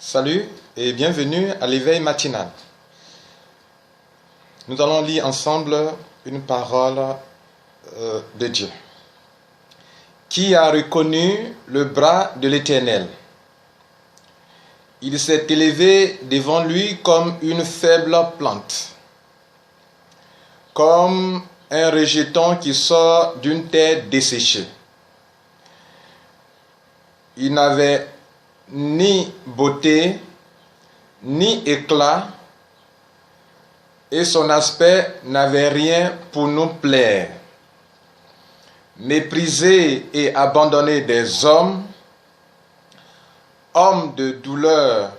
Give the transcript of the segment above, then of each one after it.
Salut et bienvenue à l'éveil matinal. Nous allons lire ensemble une parole de Dieu. Qui a reconnu le bras de l'Éternel? Il s'est élevé devant lui comme une faible plante, comme un rejeton qui sort d'une terre desséchée. Il n'avait ni beauté, ni éclat, et son aspect n'avait rien pour nous plaire. Méprisé et abandonné des hommes, homme de douleur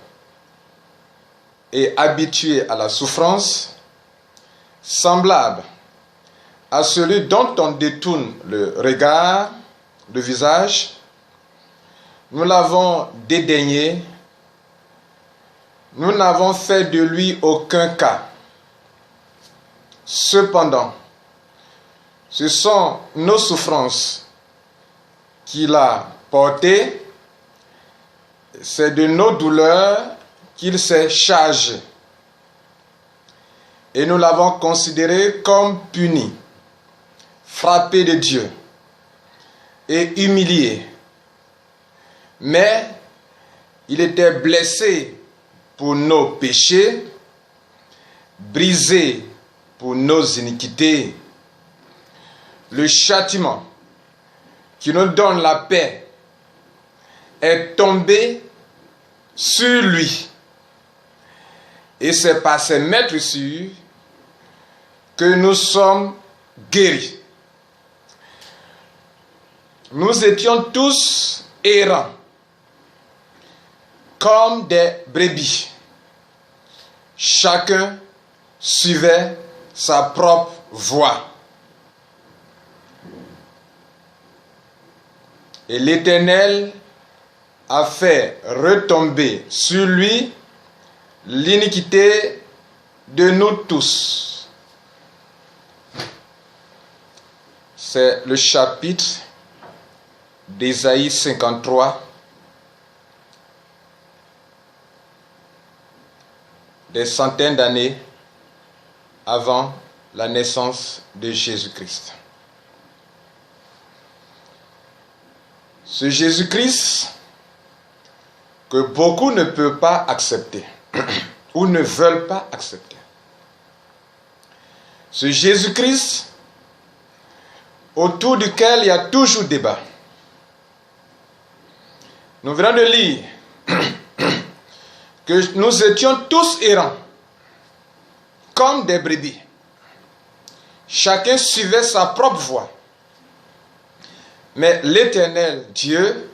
et habitué à la souffrance, semblable à celui dont on détourne le regard, le visage, nous l'avons dédaigné, nous n'avons fait de lui aucun cas. Cependant, ce sont nos souffrances qu'il a portées, c'est de nos douleurs qu'il s'est chargé. Et nous l'avons considéré comme puni, frappé de Dieu et humilié. Mais il était blessé pour nos péchés, brisé pour nos iniquités. Le châtiment qui nous donne la paix est tombé sur lui. Et c'est par ses maîtresses que nous sommes guéris. Nous étions tous errants, comme des brebis. Chacun suivait sa propre voie. Et l'Éternel a fait retomber sur lui l'iniquité de nous tous. C'est le chapitre d'Ésaïe 53. Des centaines d'années avant la naissance de Jésus-Christ. Ce Jésus-Christ que beaucoup ne peuvent pas accepter ou ne veulent pas accepter. Ce Jésus-Christ autour duquel il y a toujours débat. Nous venons de lire que nous étions tous errants, comme des brebis. Chacun suivait sa propre voie. Mais l'Éternel, Dieu,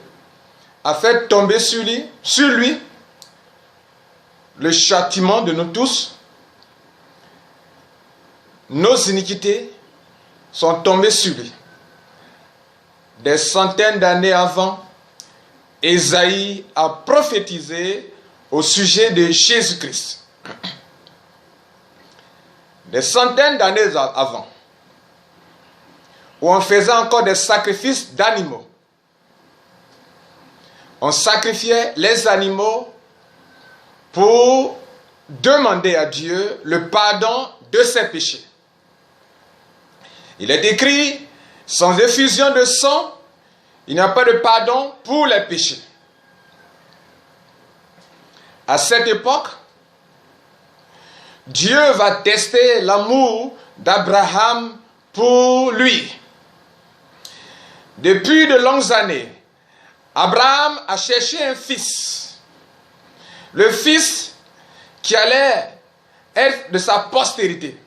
a fait tomber sur lui le châtiment de nous tous. Nos iniquités sont tombées sur lui. Des centaines d'années avant, Ésaïe a prophétisé au sujet de Jésus-Christ. Des centaines d'années avant, où on faisait encore des sacrifices d'animaux. On sacrifiait les animaux pour demander à Dieu le pardon de ses péchés. Il est écrit, sans effusion de sang, il n'y a pas de pardon pour les péchés. À cette époque, Dieu va tester l'amour d'Abraham pour lui. Depuis de longues années, Abraham a cherché un fils. Le fils qui allait être de sa postérité.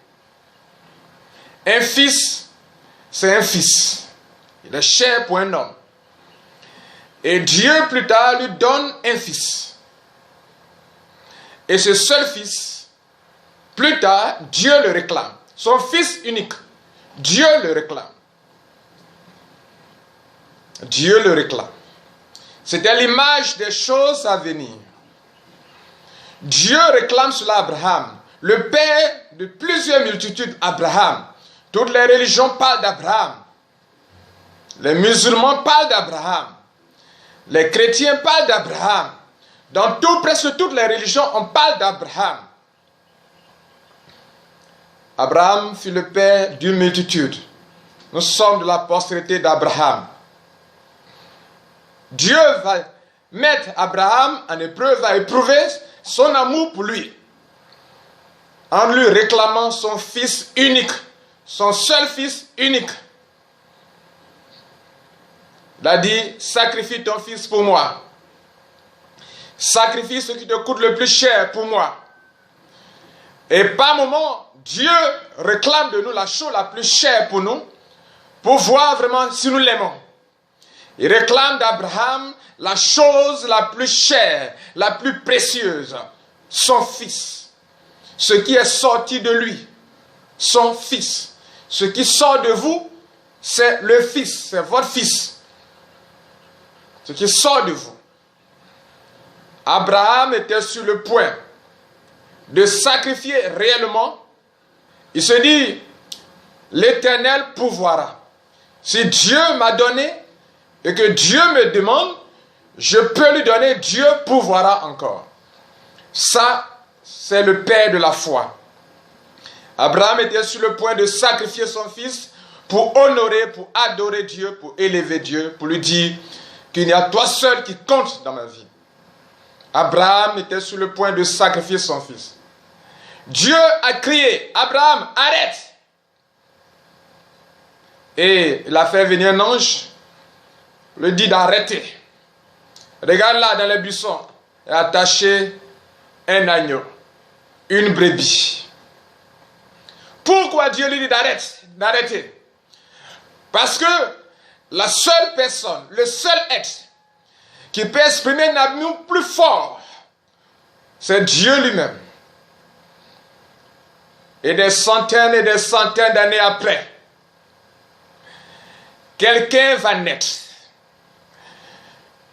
Un fils, c'est un fils. Il est cher pour un homme. Et Dieu plus tard lui donne un fils. Et ce seul fils, plus tard, Dieu le réclame. Son fils unique, Dieu le réclame. Dieu le réclame. C'était l'image des choses à venir. Dieu réclame cela à Abraham, le père de plusieurs multitudes, Abraham. Toutes les religions parlent d'Abraham. Les musulmans parlent d'Abraham. Les chrétiens parlent d'Abraham. Dans presque toutes les religions, on parle d'Abraham. Abraham fut le père d'une multitude. Nous sommes de la postérité d'Abraham. Dieu va mettre Abraham en épreuve, va éprouver son amour pour lui, en lui réclamant son fils unique, son seul fils unique. Il a dit, sacrifie ton fils pour moi. Sacrifie ce qui te coûte le plus cher pour moi. Et par moment, Dieu réclame de nous la chose la plus chère pour nous, pour voir vraiment si nous l'aimons. Il réclame d'Abraham la chose la plus chère, la plus précieuse, son fils. Ce qui est sorti de lui, son fils. Ce qui sort de vous, c'est le fils, c'est votre fils. Ce qui sort de vous. Abraham était sur le point de sacrifier réellement. Il se dit, l'Éternel pourvoira. Si Dieu m'a donné et que Dieu me demande, je peux lui donner, Dieu pourvoira encore. Ça, c'est le père de la foi. Abraham était sur le point de sacrifier son fils pour honorer, pour adorer Dieu, pour élever Dieu, pour lui dire qu'il n'y a toi seul qui compte dans ma vie. Abraham était sur le point de sacrifier son fils. Dieu a crié, Abraham, arrête! Et il a fait venir un ange, lui dit d'arrêter. Regarde là dans les buissons, il a attaché un agneau, une brebis. Pourquoi Dieu lui dit d'arrêter? Parce que la seule personne, le seul être qui peut exprimer un amour plus fort, c'est Dieu lui-même. Et des centaines d'années après, quelqu'un va naître.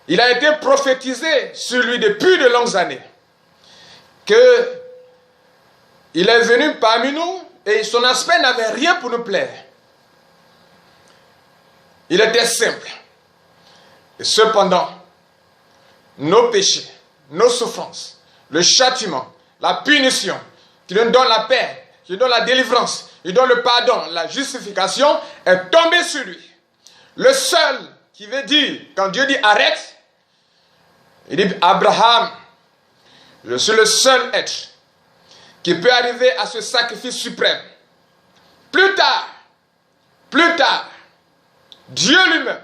Il a été prophétisé sur lui depuis de longues années que il est venu parmi nous et son aspect n'avait rien pour nous plaire. Il était simple. Et cependant, nos péchés, nos souffrances, le châtiment, la punition, qui nous donne la paix, qui nous donne la délivrance, qui donne le pardon, la justification, est tombé sur lui. Le seul qui veut dire, quand Dieu dit arrête, il dit Abraham, je suis le seul être qui peut arriver à ce sacrifice suprême. Plus tard, Dieu lui-même,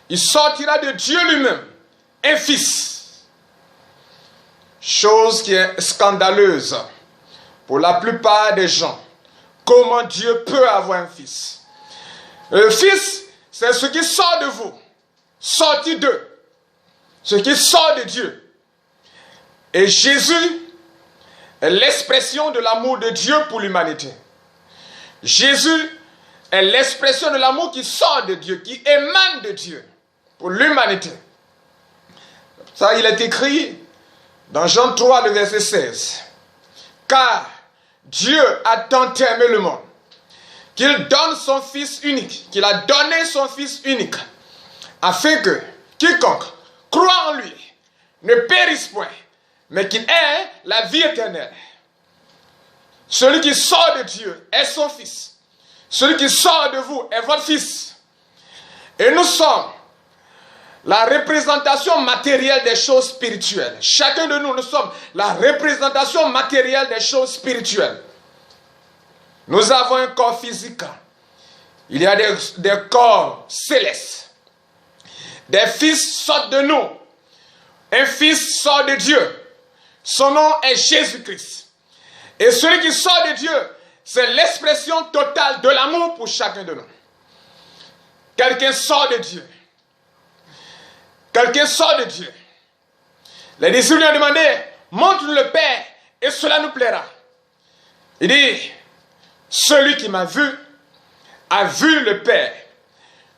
il sortira de Dieu lui-même un fils. Chose qui est scandaleuse pour la plupart des gens. Comment Dieu peut avoir un fils? Le fils, c'est ce qui sort de vous, sorti d'eux, ce qui sort de Dieu. Et Jésus est l'expression de l'amour de Dieu pour l'humanité. Jésus est l'expression de l'amour qui sort de Dieu, qui émane de Dieu pour l'humanité. Ça, il est écrit dans Jean 3, le verset 16. Car Dieu a tant aimé le monde qu'il donne son Fils unique, qu'il a donné son Fils unique, afin que quiconque croit en lui ne périsse point, mais qu'il ait la vie éternelle. Celui qui sort de Dieu est son Fils. Celui qui sort de vous est votre Fils. Et nous sommes la représentation matérielle des choses spirituelles. Chacun de nous, nous sommes la représentation matérielle des choses spirituelles. Nous avons un corps physique. Il y a des corps célestes. Des fils sortent de nous. Un fils sort de Dieu. Son nom est Jésus-Christ. Et celui qui sort de Dieu, c'est l'expression totale de l'amour pour chacun de nous. Quelqu'un sort de Dieu. Quelqu'un sort de Dieu. Les disciples lui ont demandé, montre-nous le Père et cela nous plaira. Il dit, celui qui m'a vu a vu le Père.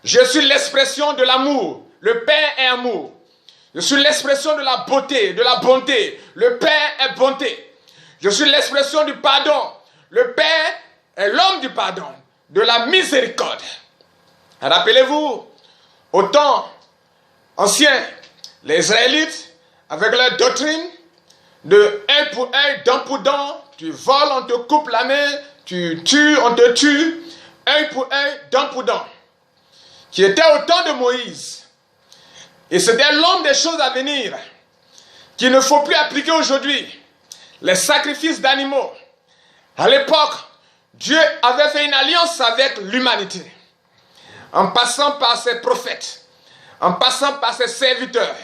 Je suis l'expression de l'amour. Le Père est amour. Je suis l'expression de la beauté, de la bonté. Le Père est bonté. Je suis l'expression du pardon. Le Père est l'homme du pardon, de la miséricorde. Rappelez-vous, au temps anciens, les Israélites, avec leur doctrine de œil pour œil, dent pour dent, tu voles, on te coupe la main, tu tues, on te tue, œil pour œil, dent pour dent, qui était au temps de Moïse. Et c'était l'homme des choses à venir, qu'il ne faut plus appliquer aujourd'hui. Les sacrifices d'animaux. À l'époque, Dieu avait fait une alliance avec l'humanité, en passant par ses prophètes, en passant par ses serviteurs.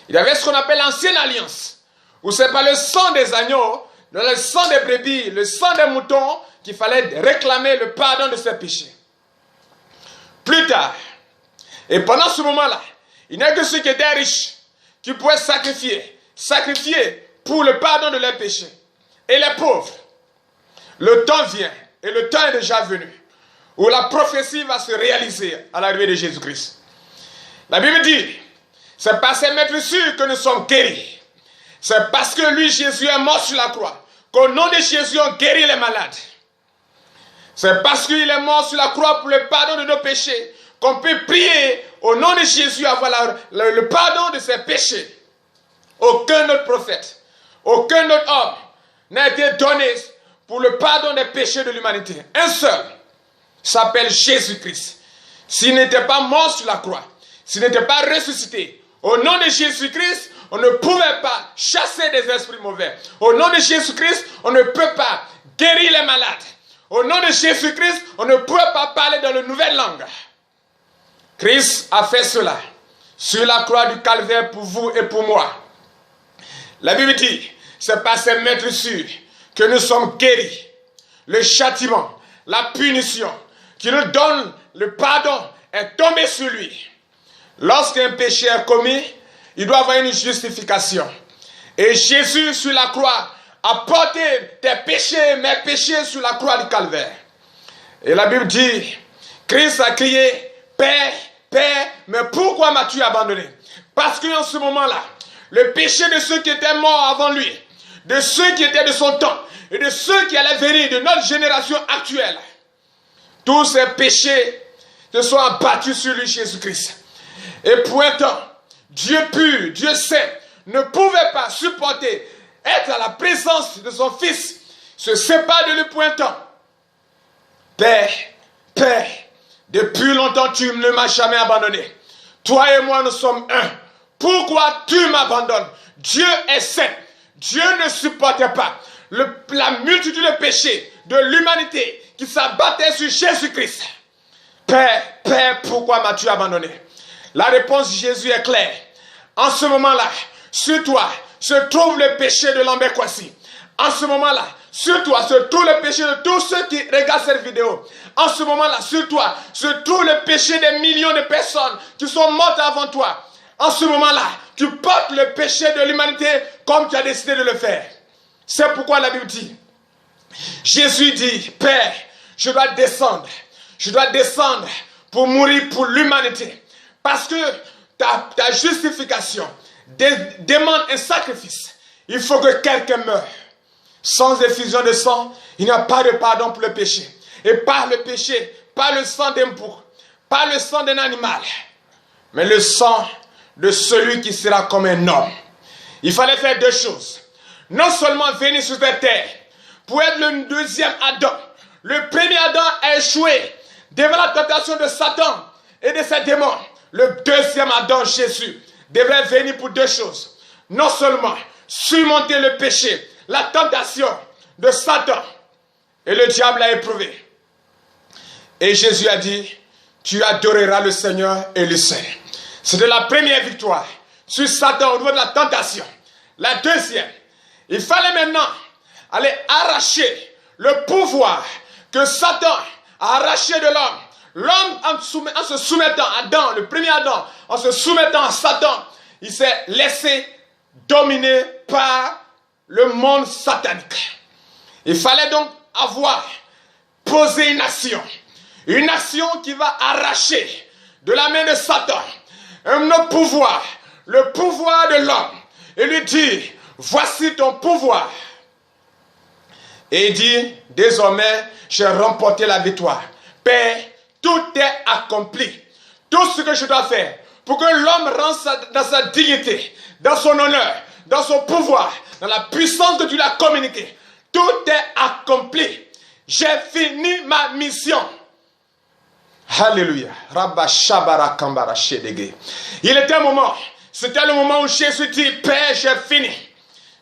Il y avait ce qu'on appelle l'ancienne alliance, où c'est par le sang des agneaux, le sang des brebis, le sang des moutons, qu'il fallait réclamer le pardon de ses péchés. Plus tard, et pendant ce moment-là, il n'y a que ceux qui étaient riches qui pouvaient sacrifier pour le pardon de leurs péchés. Et les pauvres, le temps vient, et le temps est déjà venu, où la prophétie va se réaliser à l'arrivée de Jésus-Christ. La Bible dit, c'est par ses maîtres sûrs que nous sommes guéris. C'est parce que lui, Jésus, est mort sur la croix, qu'au nom de Jésus, on guérit les malades. C'est parce qu'il est mort sur la croix pour le pardon de nos péchés, qu'on peut prier au nom de Jésus, avoir le pardon de ses péchés. Aucun autre prophète, aucun autre homme n'a été donné pour le pardon des péchés de l'humanité. Un seul s'appelle Jésus-Christ. S'il n'était pas mort sur la croix, s'il n'était pas ressuscité, au nom de Jésus-Christ, on ne pouvait pas chasser des esprits mauvais. Au nom de Jésus-Christ, on ne peut pas guérir les malades. Au nom de Jésus-Christ, on ne peut pas parler dans de nouvelles langues. Christ a fait cela sur la croix du calvaire pour vous et pour moi. La Bible dit, c'est par ses maîtres sûrs que nous sommes guéris. Le châtiment, la punition qui nous donne le pardon est tombé sur lui. Lorsqu'un péché est commis, il doit avoir une justification. Et Jésus sur la croix a porté tes péchés, mes péchés sur la croix du calvaire. Et la Bible dit, Christ a crié, Père, Père, mais pourquoi m'as-tu abandonné? Parce qu'en ce moment-là, le péché de ceux qui étaient morts avant lui, de ceux qui étaient de son temps, et de ceux qui allaient venir de notre génération actuelle, tous ces péchés se sont abattus sur lui, Jésus-Christ. Et pourtant, Dieu pur, Dieu saint, ne pouvait pas supporter être à la présence de son Fils, se sépare de lui pourtant. Père, Père, depuis longtemps tu ne m'as jamais abandonné. Toi et moi nous sommes un. Pourquoi tu m'abandonnes? Dieu est saint. Dieu ne supportait pas la multitude de péchés de l'humanité qui s'abattait sur Jésus-Christ. Père, Père, pourquoi m'as-tu abandonné? La réponse de Jésus est claire. En ce moment-là, sur toi se trouve le péché de l'Ambécoissi. En ce moment-là, sur toi se trouve le péché de tous ceux qui regardent cette vidéo. En ce moment-là, sur toi se trouve le péché des millions de personnes qui sont mortes avant toi. En ce moment-là, tu portes le péché de l'humanité comme tu as décidé de le faire. C'est pourquoi la Bible dit, Jésus dit, Père, je dois descendre pour mourir pour l'humanité. Parce que ta justification demande un sacrifice. Il faut que quelqu'un meure. Sans effusion de sang, il n'y a pas de pardon pour le péché. Et par le péché, pas le sang d'un bouc, pas le sang d'un animal, mais le sang de celui qui sera comme un homme. Il fallait faire deux choses. Non seulement venir sur cette terre pour être le deuxième Adam. Le premier Adam a échoué devant la tentation de Satan et de ses démons. Le deuxième Adam, Jésus, devait venir pour deux choses. Non seulement surmonter le péché, la tentation de Satan, et le diable a éprouvé. Et Jésus a dit, tu adoreras le Seigneur et le Saint. C'était la première victoire sur Satan au niveau de la tentation. La deuxième, il fallait maintenant aller arracher le pouvoir que Satan a arraché de l'homme. L'homme, en se soumettant à Adam, le premier Adam, en se soumettant à Satan, il s'est laissé dominer par le monde satanique. Il fallait donc poser une action qui va arracher de la main de Satan un autre pouvoir, le pouvoir de l'homme, et lui dire, voici ton pouvoir. Et il dit, désormais, j'ai remporté la victoire. Père, tout est accompli. Tout ce que je dois faire pour que l'homme rentre dans sa dignité, dans son honneur, dans son pouvoir, dans la puissance que tu l'as communiquée. Tout est accompli. J'ai fini ma mission. Alléluia. Il était un moment, c'était le moment où Jésus dit, Père, j'ai fini.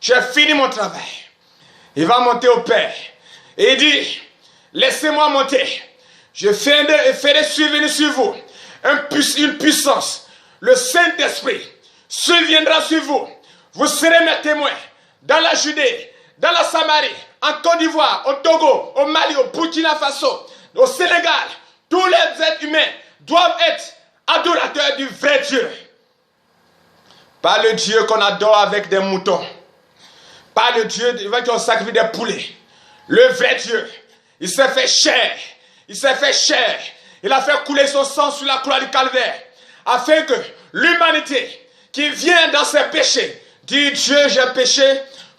J'ai fini mon travail. Il va monter au Père. Et il dit, laissez-moi monter. Je ferai survenir sur vous une puissance. Le Saint-Esprit surviendra sur vous. Vous serez mes témoins dans la Judée, dans la Samarie, en Côte d'Ivoire, au Togo, au Mali, au Burkina Faso, au Sénégal. Tous les êtres humains doivent être adorateurs du vrai Dieu. Pas le Dieu qu'on adore avec des moutons. Pas le Dieu avec on sacrifie des poulets. Le vrai Dieu, il s'est fait chair. Il s'est fait chair. Il a fait couler son sang sur la croix du calvaire. Afin que l'humanité qui vient dans ses péchés, dit Dieu, j'ai péché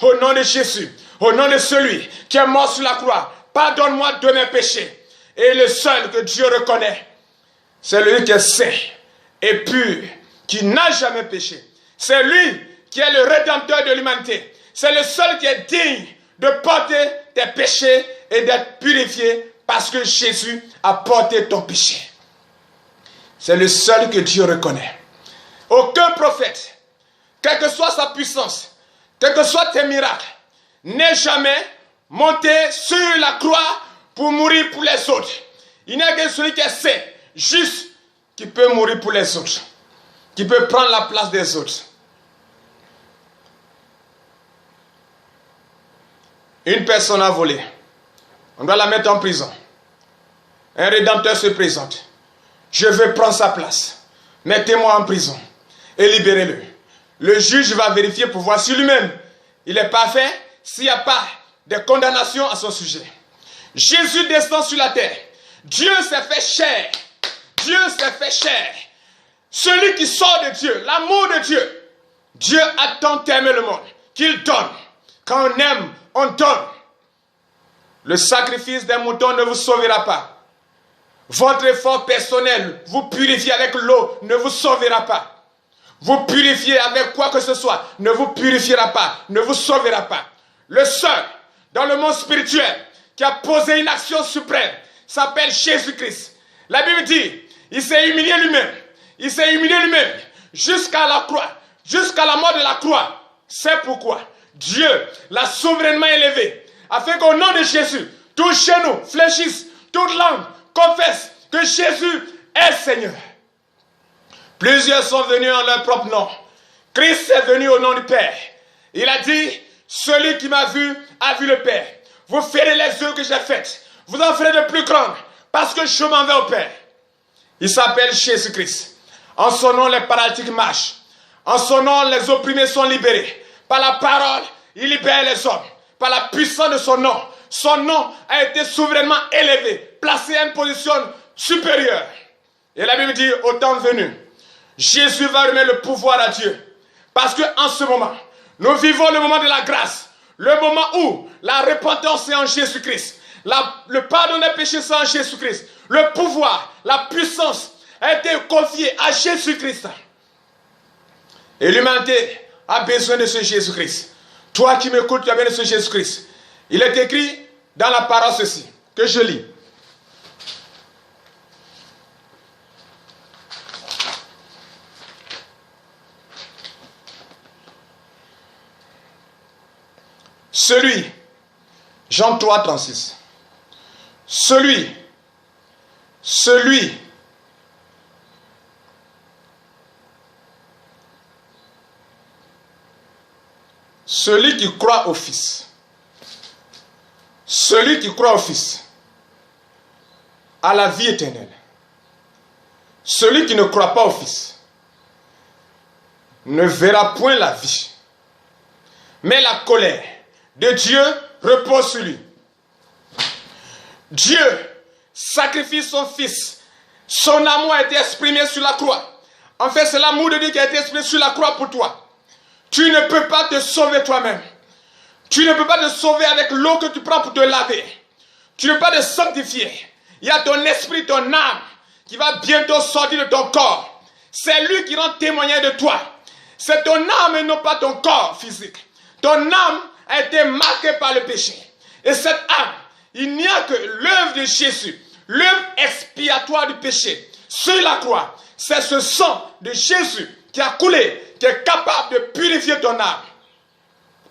au nom de Jésus. Au nom de celui qui est mort sur la croix. Pardonne-moi de mes péchés. Et le seul que Dieu reconnaît, c'est lui qui est saint et pur, qui n'a jamais péché. C'est lui qui est le rédempteur de l'humanité. C'est le seul qui est digne de porter tes péchés et d'être purifié parce que Jésus a porté ton péché. C'est le seul que Dieu reconnaît. Aucun prophète, quelle que soit sa puissance, quels que soient tes miracles, n'est jamais monté sur la croix pour mourir pour les autres. Il n'y a que celui qui est saint, juste, qui peut mourir pour les autres, qui peut prendre la place des autres. Une personne a volé. On doit la mettre en prison. Un rédempteur se présente. Je veux prendre sa place. Mettez-moi en prison et libérez-le. Le juge va vérifier pour voir si lui-même il est parfait, s'il n'y a pas de condamnation à son sujet. Jésus descend sur la terre. Dieu s'est fait chair. Dieu s'est fait chair. Celui qui sort de Dieu, l'amour de Dieu. Dieu a tant aimé le monde qu'il donne. Quand on aime, on donne. Le sacrifice d'un mouton ne vous sauvera pas. Votre effort personnel, vous purifier avec l'eau, ne vous sauvera pas. Vous purifier avec quoi que ce soit, ne vous purifiera pas, ne vous sauvera pas. Le seul, dans le monde spirituel, qui a posé une action suprême, s'appelle Jésus-Christ. La Bible dit, il s'est humilié lui-même. Il s'est humilié lui-même jusqu'à la croix, jusqu'à la mort de la croix. C'est pourquoi Dieu l'a souverainement élevé, afin qu'au nom de Jésus, tout genou fléchisse, toute langue confesse que Jésus est Seigneur. Plusieurs sont venus en leur propre nom. Christ est venu au nom du Père. Il a dit, celui qui m'a vu a vu le Père. Vous ferez les œuvres que j'ai faites. Vous en ferez de plus grandes, parce que je m'en vais au Père. Il s'appelle Jésus-Christ. En son nom, les paralytiques marchent. En son nom, les opprimés sont libérés. Par la parole, il libère les hommes. Par la puissance de son nom a été souverainement élevé, placé à une position supérieure. Et la Bible dit, au temps venu, Jésus va remettre le pouvoir à Dieu. Parce qu'en ce moment, nous vivons le moment de la grâce. Le moment où la repentance est en Jésus-Christ. Le pardon des péchés c'est en Jésus-Christ. Le pouvoir, la puissance a été confiée à Jésus-Christ. Et l'humanité a besoin de ce Jésus-Christ. Toi qui m'écoutes, tu as besoin de ce Jésus-Christ. Il est écrit dans la parole ceci, que je lis. Celui, Jean 3, 36, celui qui croit au Fils, celui qui croit au Fils a la vie éternelle. Celui qui ne croit pas au Fils ne verra point la vie, mais la colère de Dieu repose sur lui. Dieu sacrifie son Fils. Son amour a été exprimé sur la croix. En fait, c'est l'amour de Dieu qui a été exprimé sur la croix pour toi. Tu ne peux pas te sauver toi-même. Tu ne peux pas te sauver avec l'eau que tu prends pour te laver. Tu ne peux pas te sanctifier. Il y a ton esprit, ton âme qui va bientôt sortir de ton corps. C'est lui qui rend témoignage de toi. C'est ton âme et non pas ton corps physique. Ton âme a été marquée par le péché. Et cette âme, il n'y a que l'œuvre de Jésus, l'œuvre expiatoire du péché sur la croix. C'est ce sang de Jésus qui a coulé, qui est capable de purifier ton âme.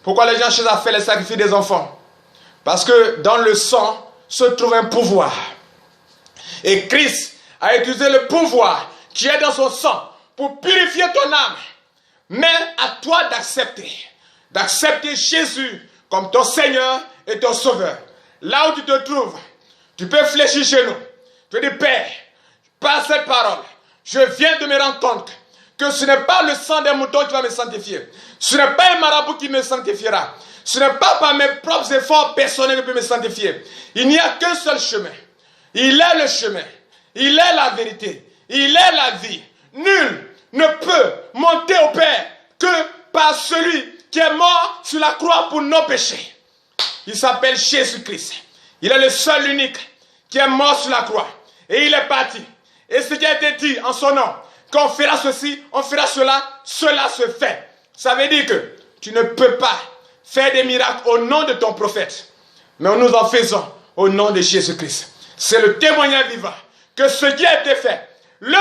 Pourquoi les gens cherchent à faire les sacrifices des enfants? Parce que dans le sang se trouve un pouvoir. Et Christ a utilisé le pouvoir qui est dans son sang pour purifier ton âme. Mais à toi d'accepter Jésus comme ton Seigneur et ton Sauveur. Là où tu te trouves, tu peux fléchir chez nous. Tu dis, Père, par cette parole, je viens de me rendre compte que ce n'est pas le sang des moutons qui va me sanctifier. Ce n'est pas un marabout qui me sanctifiera. Ce n'est pas par mes propres efforts personnels qui peut me sanctifier. Il n'y a qu'un seul chemin. Il est le chemin. Il est la vérité. Il est la vie. Nul ne peut monter au Père que par celui qui est mort sur la croix pour nos péchés. Il s'appelle Jésus-Christ. Il est le seul unique qui est mort sur la croix. Et il est parti. Et ce qui a été dit en son nom, qu'on fera ceci, on fera cela, cela se fait. Ça veut dire que tu ne peux pas faire des miracles au nom de ton prophète. Mais nous en faisons au nom de Jésus-Christ. C'est le témoignage vivant que ce qui a été fait, le